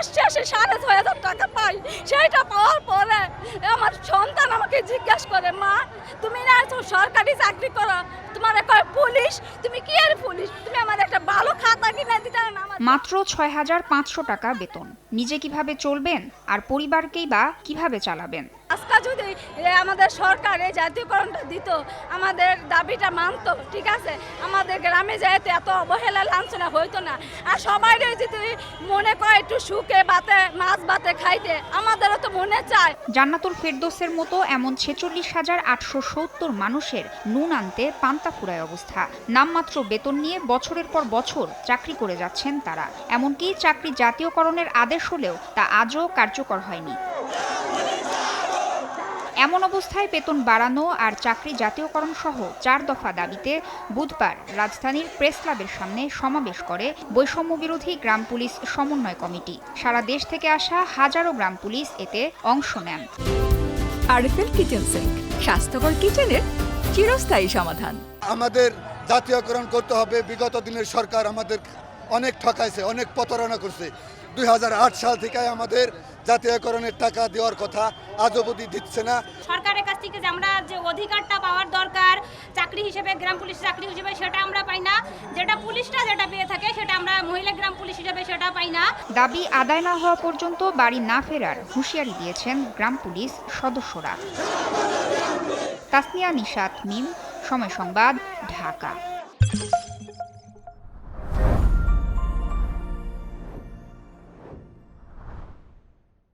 মাস শেষে ৬,৬০০ টাকা পাই। সেইটা পাওয়ার পরে আমার সন্তান আমাকে জিজ্ঞাসা করে, মা তুমি না সরকারি চাকরি করো, তোমার কয় পুলিশ, তুমি কি আর পুলিশ, তুমি আমার একটা ভালো খাতা কিনে দিতে না। মাত্র ৬,৫০০ টাকা বেতন, নিজে কিভাবে চলবেন আর পরিবারকেই বা কিভাবে চালাবেন? আজকে যদি আমাদের সরকার এই জাতীয়করণটা দিত, আমাদের দাবিটা মানতো, ঠিক আছে, আমাদের গ্রামে যেতে এত অবহেলা লাঞ্ছনা হইতো না। আর সবাই যদি মনে করে একটু সুখে বাতে মাছ ভাতে খাইতে, আমাদেরও তো মনে চায়। জান্নাতুল ফেরদৌসের মতো এমন ৪৬,৮৭০ মানুষের নুন আনতে পান্তা ফুরায় অবস্থা। নামমাত্র বেতন নিয়ে বছরের পর বছর চাকরি করে যাচ্ছেন তারা। এমনকি চাকরি জাতীয়করণের আদেশ হলেও তা আজও কার্যকর হয়নি। এমন অবস্থায় বেতন বাড়ানো আর চাকরি জাতীয়করণ সহ ৪ দফা দাবিতে বুধবার রাজধানীর প্রেস ক্লাবের সামনে সমাবেশ করে বৈষম্য বিরোধী গ্রাম পুলিশ সমন্বয় কমিটি। সারা দেশ থেকে আসা হাজারো গ্রাম পুলিশ এতে অংশ নেন। আরএফএল কিচেন সিঙ্ক, স্বাস্থ্যকর কিচেনের চিরস্থায়ী সমাধান। আমাদের জাতীয়করণ করতে হবে। বিগত দিনের সরকার আমাদের অনেক ঠকাইছে, অনেক প্রতারণা করছে। 2008 সাল থেকে আমাদের জাতীয়করণের টাকা দেওয়ার কথা, আজ অবধি দিচ্ছে না। সরকারের কাছ থেকে যে আমরা যে অধিকারটা পাওয়ার দরকার চাকরি হিসেবে, গ্রাম পুলিশ চাকরি হিসেবে, সেটা আমরা পাই না। যেটা পুলিশটা যেটা পেয়ে থাকে সেটা আমরা মহিলা গ্রাম পুলিশ হিসেবে সেটা পাই না। দাবি আদায় না হওয়া পর্যন্ত বাড়ি না ফেরার হুঁশিয়ারি দিয়েছেন গ্রাম পুলিশ সদস্যরা। তাসনিয়া নিশাত মিম, সময় সংবাদ, ঢাকা।